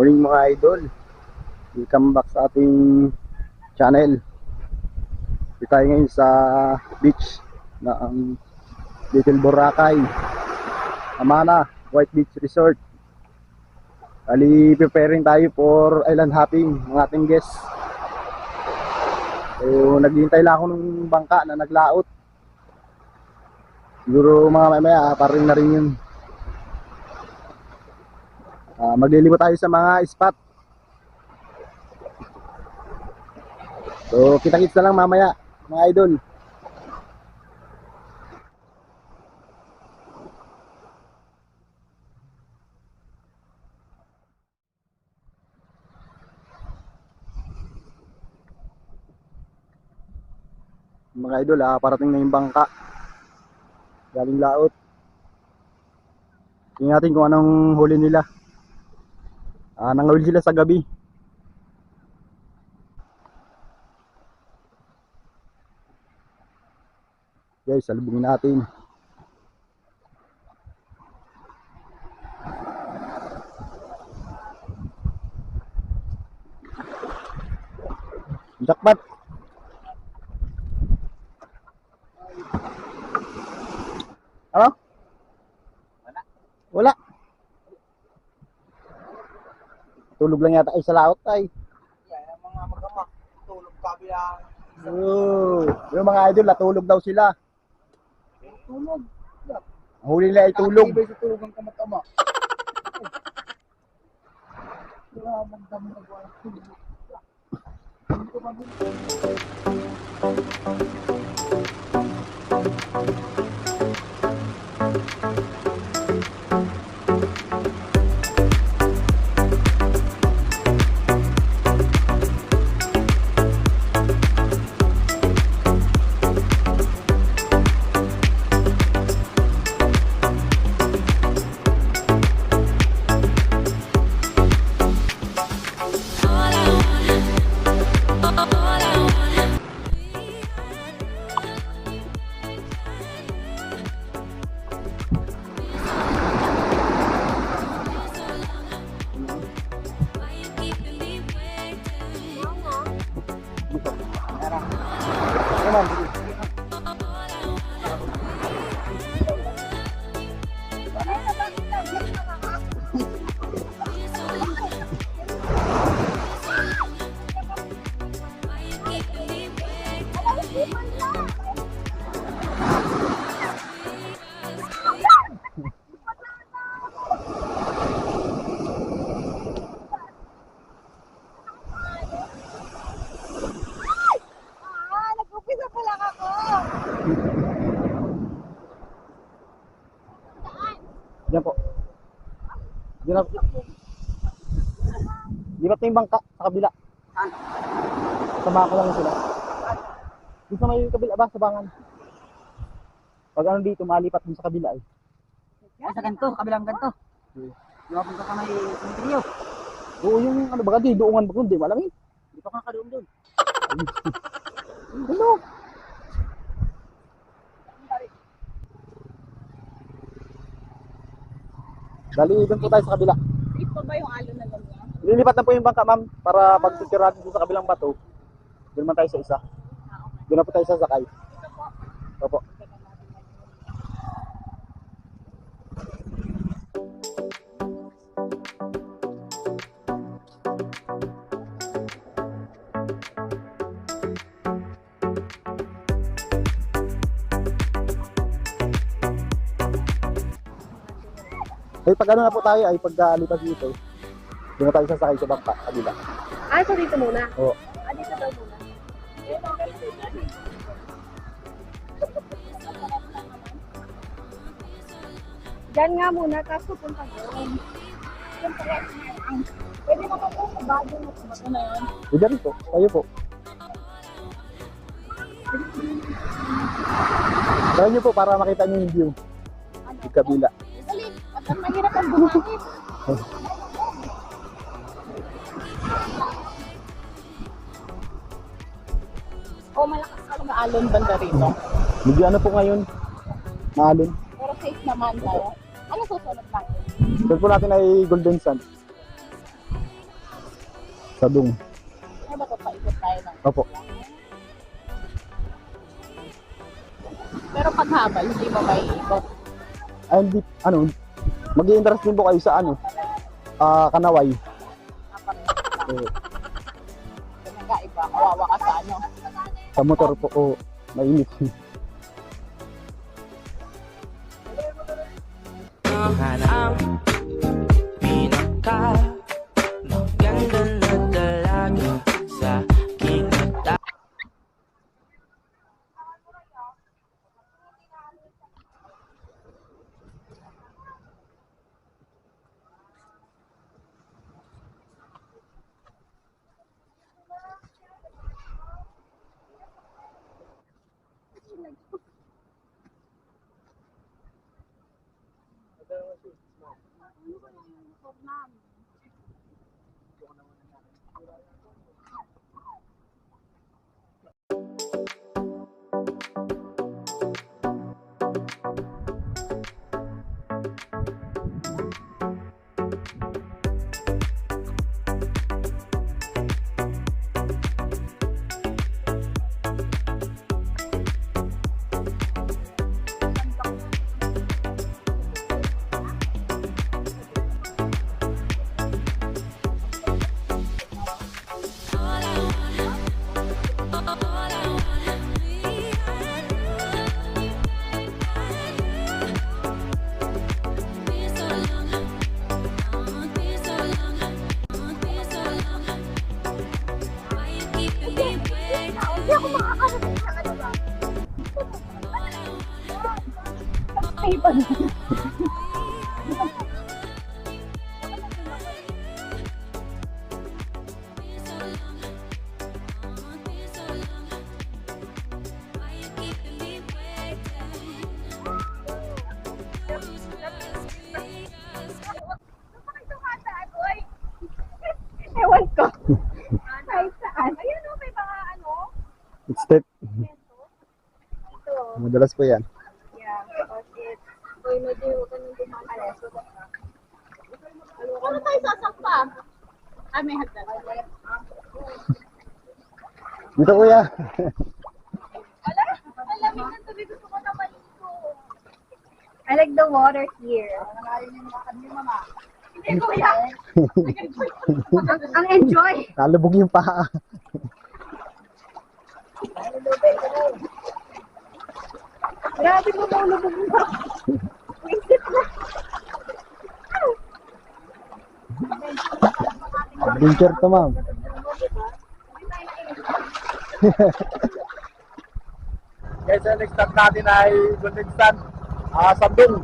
Morning mga idol. Welcome back sa ating channel. Dito tayo ngayon sa beach ng Little Boracay, Amana White Beach Resort. Preparing tayo for island hopping ng ating guests. So naghihintay lang ako ng bangka na naglaot. Siguro mga mamaya paring na rin yun. Maglilibot tayo sa mga spot. So kita-kits na lang mamaya mga idol. Mga idol, parating na yung bangka galing laot. Tingnan natin kung anong huli nila. Nangawil sila sa gabi. Guys, salubungin natin. Jackpot. Ano? Wala. Tulog lang yata ay sa laot ay. Yan, mga mag-ama, tulog kabilang. Yung mga idol, natulog daw sila. Tulog. Ang huli nila ay tulog. Ibig sa tulog ang kamatama. Wala magdami na buwan. Tulog. Nag-upisa pa lang ako. Diyan po. Diyan po. Lipat na yung bangka sa kabila. Samahan ko lang sila. Dito sa may kabila ba? Sabangan. Pag ano dito, malipat dun sa kabila eh. Sa ganito, kabilang ganito. Lumapin ka may simenteryo. Oo, yung ano ba di doongan ba kundi malamin? Hindi pa kakadoon doon. Hello. Dali, doon po tayo sa kabila. Ito ba yung alon na ganyan? Lilipat na po yung bangka, ma'am, para pagtitirahan dito sa kabilang bato. Doon man tayo sa isa. Doon na po tayo sasakay. Opo. Ay, pag ano na po tayo, ay pagkalipas dito, doon na tayo sasakay sa bangka, kabila. So dito muna? Oo. Dito daw muna. Diyan nga muna, kaso punta doon. Pwede naman po sa bago na sa bago na yun. Diyan rin po, tayo po. Try nyo po para makita nyo yung view. Yung kabila. Dali, at ang mahirap ang bumangin. Malakas ka lang alon banda rito. Medyo ano po ngayon, maalon. Pero safe naman tayo. Ano susunod natin? Doon po natin ay Golden Sand. Sadong. Ano ba ito? Paikot tayo ng... Opo. Pero pag habal, hindi mo may ikot. Ay, hindi, ano, mag-i-interest din po kayo sa ano, Kanaway. Eh, Nagkaiba. Kawawa ka sa ano. sa motor po, mainit. ang pinaka maganda na dalaga sa aking mata. Hindi ako makakarating sa ano ba? Ay, pa na. Ewan ko. Kahit saan. Ayun o, may mga ano. It's step. Ito. Madalas po yan. Yeah, because it's... Uy, medyo ganun din mga alas. Ano tayo sasakpa? Ah, may hagdan. Dito kuya. Ala, alamig ng tubig. Gusto ko na maligo. I like the water here. Hindi ko yan. Ang enjoy. Nalubog yung paa. Grabe mo maulubog mo. Wisit na. Adventure to, ma'am. Guys, ang next stop natin ay Golden Sun, Sambing.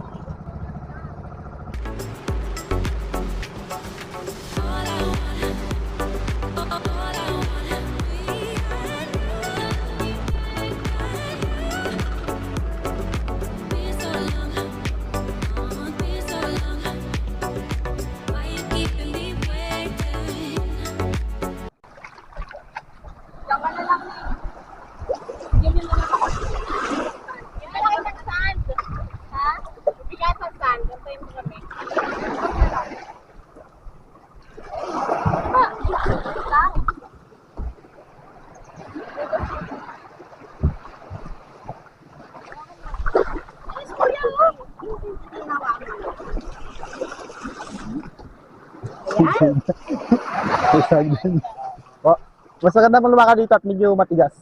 Oh, mas maganda pang lumakad dito at medyo matigas.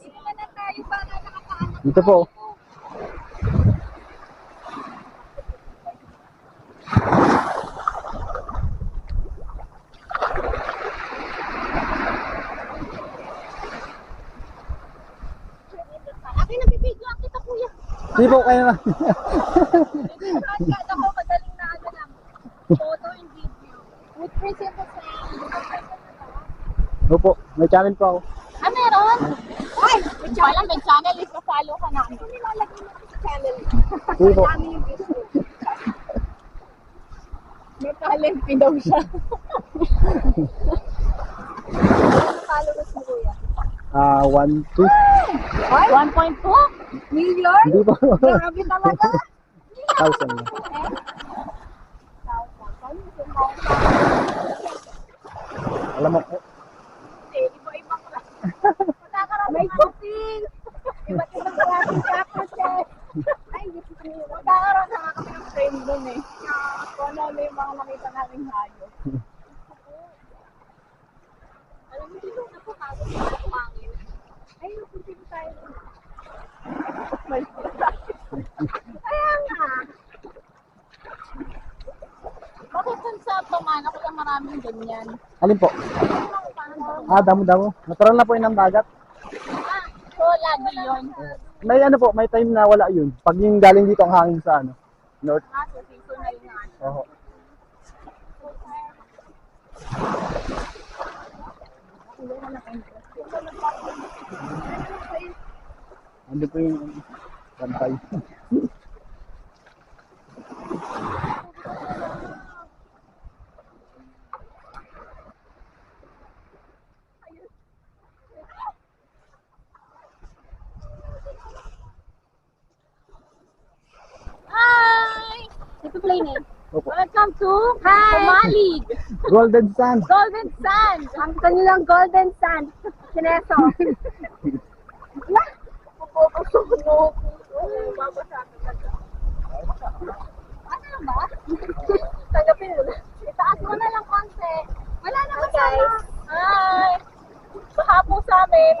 Dito po. Akin na bibidyo ang kita kuya. Hindi po, kaya na. Ako madaling na ano lang. Photo and video. With present sa Opo, may channel po ako. Ah, meron? Ay, may channel. May channel. Ipapalo ka na. Ano nilalagay mo sa channel? Hindi po. Dami yung views mo. May talent fee daw siya. Ano followers mo kuya? 1, 2. 1.2 million? Hindi po. Grabe talaga. 1,000 lang. Alam mo po. May cooking! Iba't ibang klaseng cactuses! Ay, magkakaroon na nga kami ng frame dun eh. Kung ano yung mga nakita naming hayop. Alam mo, dito na po kagod sa kumangin. Ay, napuntin tayo. Kaya nga. Bakit dun sa pamana ko lang maraming ganyan? Alin po? Damo-damo. Natural na po yun ng dagat. So, lagi yun. May ano po, may time na wala yun. Pag yung galing dito ang hangin sa ano, north. So, seasonal nga. Oho. Ano po yung bantay? Hi! Ito play name. Opo. Welcome to Pumalig! Golden Sand. Golden Sand! Ang kanilang Golden Sand. Sineso. Wala! Pupupusunog. Ano lang ba? Tanggapin mo na. Itaas mo na lang konti. Wala na guys. Hi! Baha po sa amin.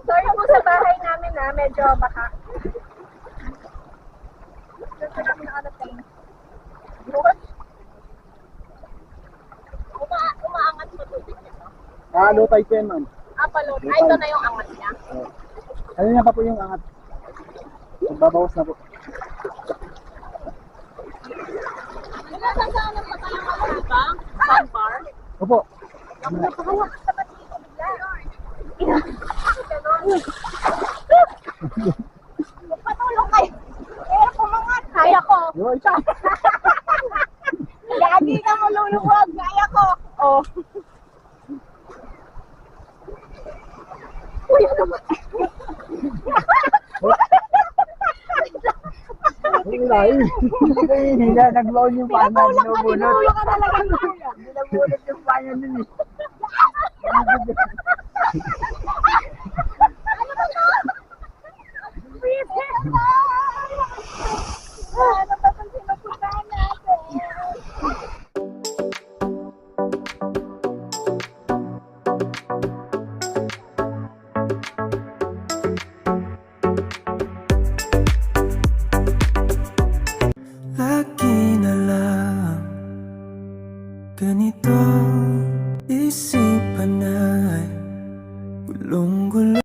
Sorry po sa bahay namin na medyo baka. Gusto namin nakadating. Umaangat mo tubig nito. Low tide po yan, ma'am. Palot. Ay, ito na yung angat niya. Kanina pa po yung angat. Magbabawas na po. Wala sa saan ang patayang ako, di ba? Sandbar? Opo. Napakawak sa pati ko bigla. Ganon. Magpatulong kayo. Kaya pumangat. Kaya ko. Yo, isa. Lagi ka mo luluwag. Kaya ko. Oh. Uy, ano ba? Ang layo. Hila, nag-loan yung pana. Tinulong ka talaga. Binabunot yung pana dun eh. Ano ba to? Ano ba itong sinupuntahan natin? Lagi na lang ganito, isipan ay gulong-gulo.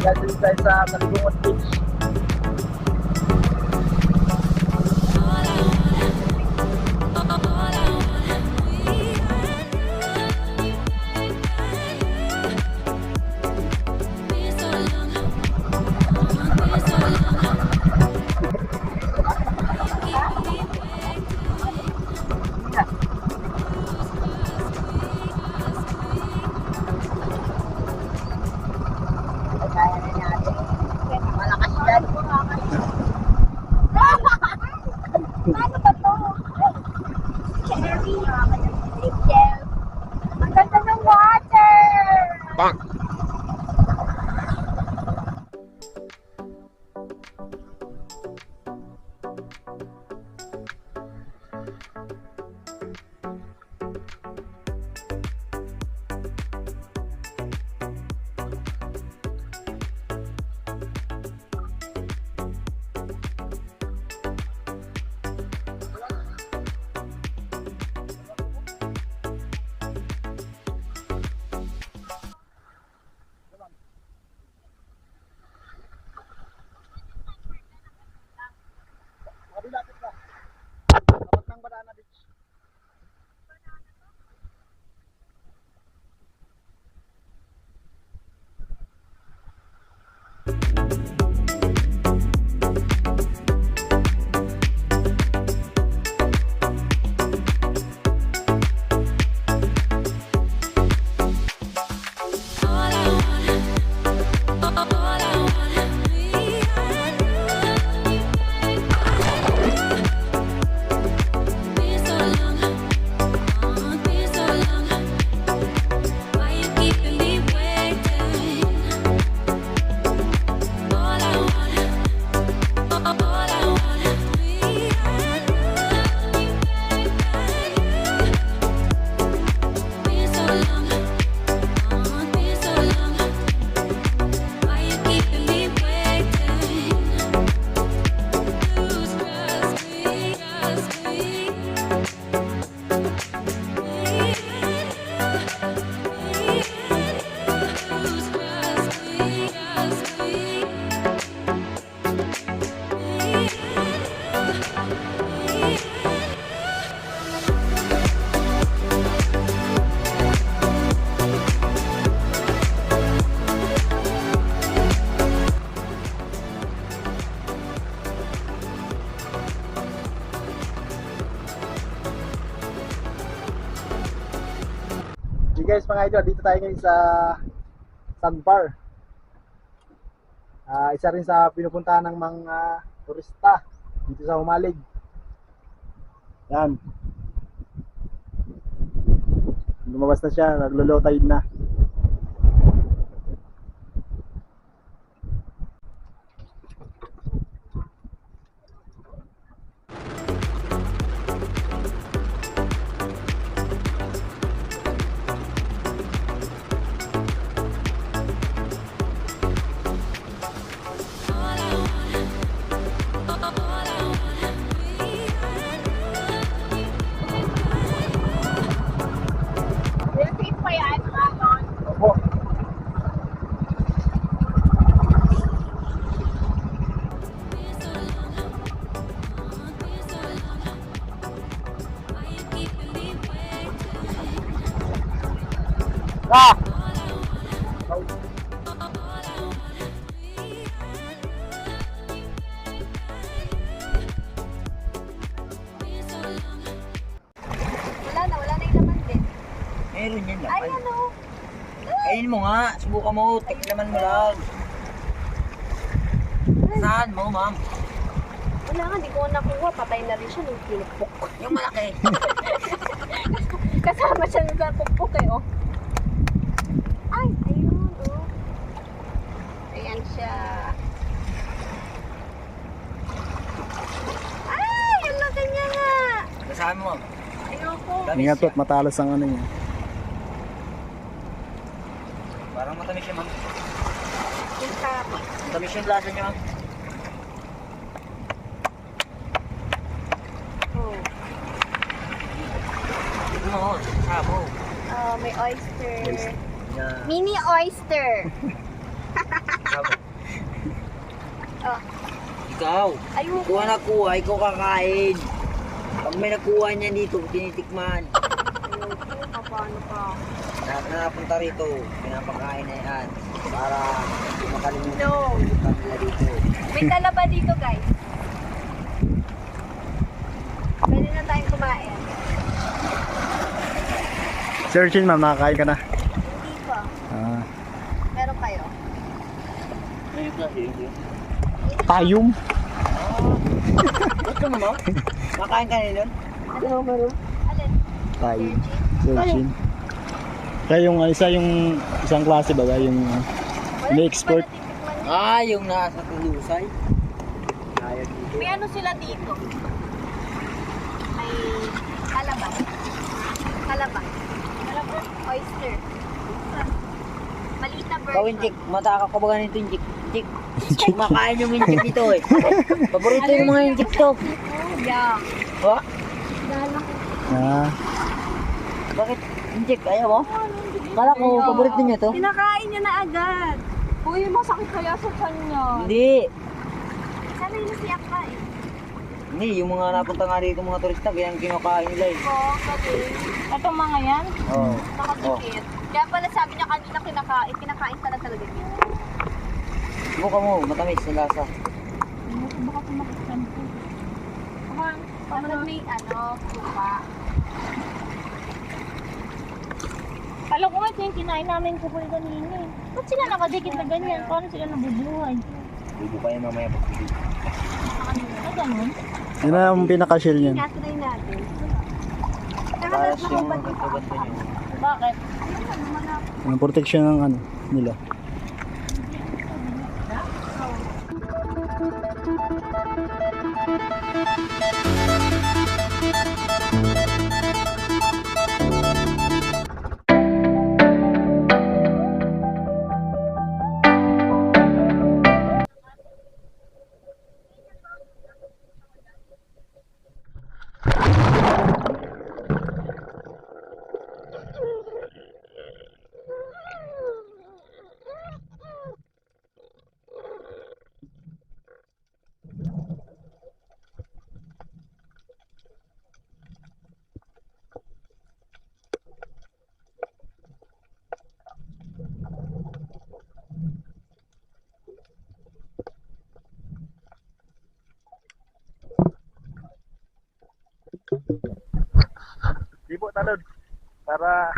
Dahil tayo sa Kalibungot Beach. Malakas yan. Ano ba to? Cherry. Ang ganda ng water! guys mga idol, dito tayo ngayon sa Sandbar. Isa rin sa pinupuntahan ng mga turista dito sa Humalig. Yan. Lumabas na siya, naglo-low tide na. Repeat pa yan, Ramon. Opo. Ah! Wala na yung laman din. Meron yan Ay, laman. ano? Kainin mo nga, subukan mo, tiklaman mo lang. Saan mo, ma'am? Wala nga, di ko nakuha. Patay na rin siya nung pinupok. Yung malaki. Kasama siya sa pukpok eh, oh. Ay, ayun, oh. Ayan siya. Ay, ang laki niya nga. Saan mo, ma'am? Ayoko. Tamis Ingat siya. po, matalas ang ano niya. Parang matamis siya, ma'am. Yung sarap. Matamis yung lasa niya, ma'am. Oh. Tignan mo, sabo. May oyster. Yeah. Mini oyster. Sabo. Oh. Ikaw, Ayoko. kuha na kuha, ikaw kakain. Pag may nakuha niya dito, tinitikman. Ayoko. Paano pa? Lahat na napunta rito, pinapakain na yan. Para makalimutan No. nila dito. May dala ba dito, guys? Pwede na tayong kumain. Sir Chin, ma'am, nakakain ka na. Hindi pa. Ah. Meron kayo? Tayong. Gusto mo, ma'am? Makain ka nila? Ano, meron? Alin? Tayong. Sir Chin. Kaya yung isang klase ba, yung na-export. Ah, yung nasa Tulusay. Kaya dito. May ano sila dito? May kalaban. Kalaban. Kalaban. Oyster. Maliit na version. Kawin, Jik. Mataka ko ba ganito yung Jik? Jik. Makain yung injik dito eh. Paborito yung mga injik to. Yeah. Ha? Ah. Bakit injik? Ayaw mo? Kala ko, paborito niya to. Kinakain niya na agad. Uy, masakit kaya sa kanya. Hindi. Sana yun siya ka eh. Hindi, yung mga napunta nga dito mga turista, kaya ang kinakain nila eh. Oo, galing. Itong mga yan, Oo. nakadikit. Kaya pala sabi niya kanina kinakain pala talaga niya. Subukan mo, matamis sa lasa. Baka pumakit ko. Kapag may suka. Kala ko nga ito yung kinain namin kupul kanina eh. Ba't sila nakadikit na ganyan? Paano sila nabubuhay? Bubo kayo mamaya pag-ibig. Ah, ganun? Yun na ang pinaka-shell niyan. Tinatry natin. Paras yung ganto-ganto nyo. Bakit? Ang protection ng ano nila. Di po talon para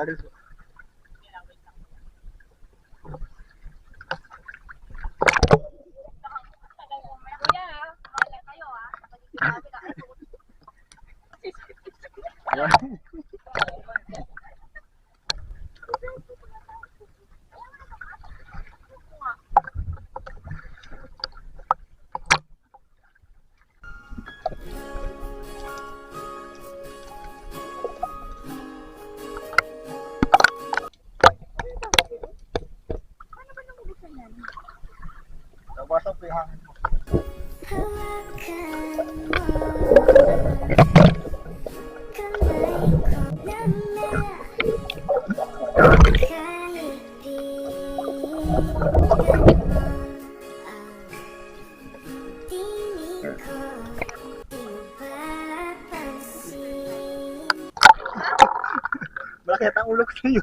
Dahil Kuya, wala kayo ah. nabasok po yung hangin mo. Bakit ang ulok sa'yo?